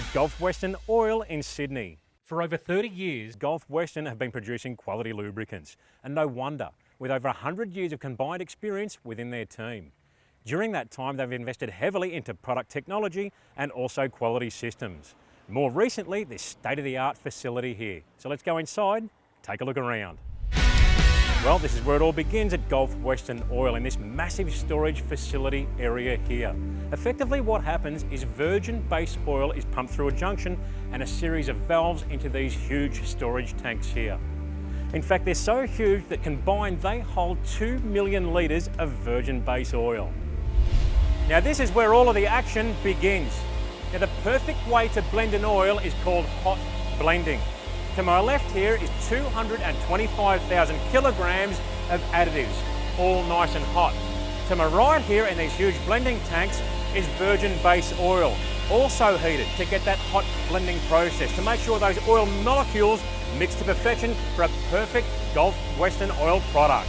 at Gulf Western Oil in Sydney. For over 30 years, Gulf Western have been producing quality lubricants, and no wonder, with over 100 years of combined experience within their team. During that time, they've invested heavily into product technology and also quality systems. More recently, this state-of-the-art facility here. So let's go inside, take a look around. Well, this is where it all begins at Gulf Western Oil in this massive storage facility area here. Effectively what happens is virgin base oil is pumped through a junction and a series of valves into these huge storage tanks here. In fact, they're so huge that combined they hold 2 million litres of virgin base oil. Now this is where all of the action begins. Now the perfect way to blend an oil is called hot blending. To my left here is 225,000 kilograms of additives, all nice and hot. To my right here in these huge blending tanks is virgin base oil, also heated to get that hot blending process to make sure those oil molecules mix to perfection for a perfect Gulf Western Oil product.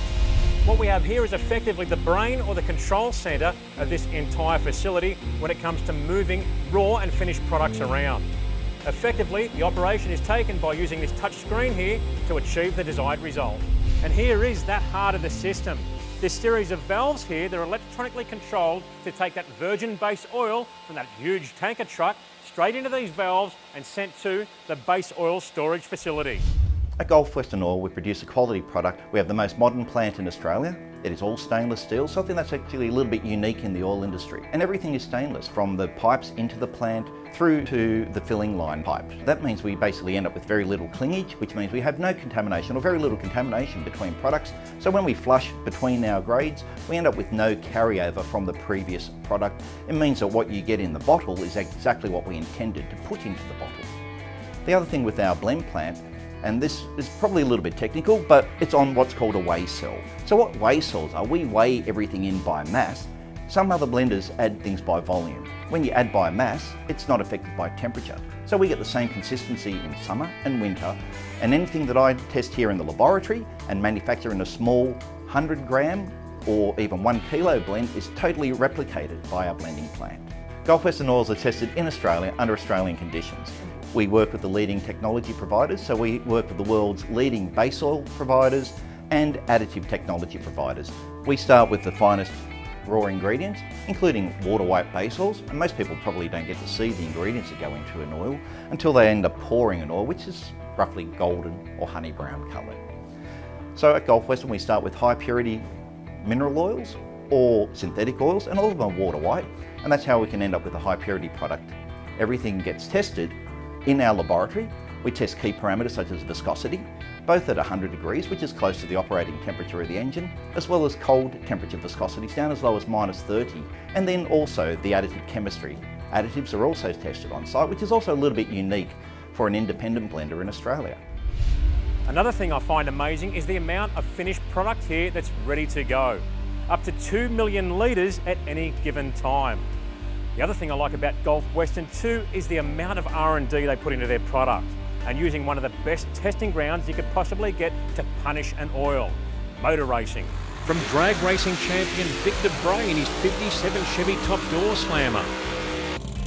What we have here is effectively the brain or the control centre of this entire facility when it comes to moving raw and finished products around. Effectively, the operation is taken by using this touch screen here to achieve the desired result. And here is that heart of the system. This series of valves here that are electronically controlled to take that virgin base oil from that huge tanker truck straight into these valves and sent to the base oil storage facility. At Gulf Western Oil, we produce a quality product. We have the most modern plant in Australia. It is all stainless steel, something that's actually a little bit unique in the oil industry. And everything is stainless, from the pipes into the plant through to the filling line pipe. That means we basically end up with very little clingage, which means we have no contamination or very little contamination between products. So when we flush between our grades, we end up with no carryover from the previous product. It means that what you get in the bottle is exactly what we intended to put into the bottle. The other thing with our blend plant, and this is probably a little bit technical, but it's on what's called a weigh cell. So what weigh cells are, we weigh everything in by mass. Some other blenders add things by volume. When you add by mass, it's not affected by temperature. So we get the same consistency in summer and winter, and anything that I test here in the laboratory and manufacture in a small 100 gram or even 1 kilo blend is totally replicated by our blending plant. Gulf Western oils are tested in Australia under Australian conditions. We work with the leading technology providers, so we work with the world's leading base oil providers and additive technology providers. We start with the finest raw ingredients, including water white base oils, and most people probably don't get to see the ingredients that go into an oil until they end up pouring an oil, which is roughly golden or honey brown coloured. So at Gulf Western we start with high purity mineral oils or synthetic oils, and all of them are water white, and that's how we can end up with a high purity product. Everything gets tested in our laboratory. We test key parameters such as viscosity, both at 100 degrees, which is close to the operating temperature of the engine, as well as cold temperature viscosities down as low as -30, and then also the additive chemistry. Additives are also tested on site, which is also a little bit unique for an independent blender in Australia. Another thing I find amazing is the amount of finished product here that's ready to go. Up to 2 million litres at any given time. The other thing I like about Gulf Western too is the amount of R&D they put into their product, and using one of the best testing grounds you could possibly get to punish an oil: motor racing. From drag racing champion Victor Bray in his 57 Chevy top door slammer,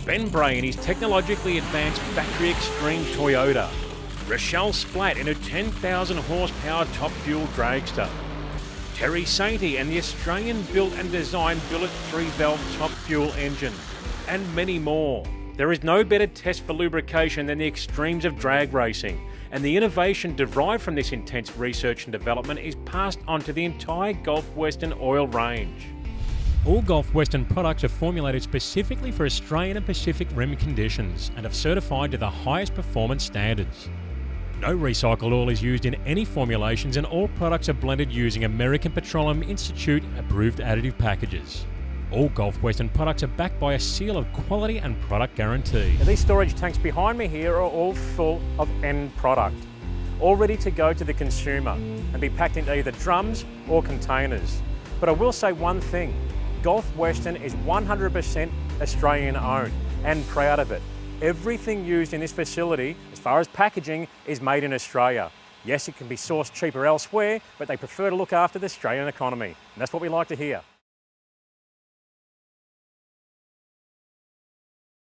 Ben Bray in his technologically advanced factory extreme Toyota, Rachelle Splatt in her 10,000 horsepower top fuel dragster, Terry Sainty and the Australian-built and designed billet 3-valve top fuel engine, and many more. There is no better test for lubrication than the extremes of drag racing, and the innovation derived from this intense research and development is passed on to the entire Gulf Western oil range. All Gulf Western products are formulated specifically for Australian and Pacific Rim conditions and are certified to the highest performance standards. No recycled oil is used in any formulations, and all products are blended using American Petroleum Institute approved additive packages. All Gulf Western products are backed by a seal of quality and product guarantee. Now, these storage tanks behind me here are all full of end product, all ready to go to the consumer and be packed into either drums or containers. But I will say one thing, Gulf Western is 100% Australian owned and proud of it. Everything used in this facility, as far as packaging, is made in Australia. Yes, it can be sourced cheaper elsewhere, but they prefer to look after the Australian economy. And that's what we like to hear.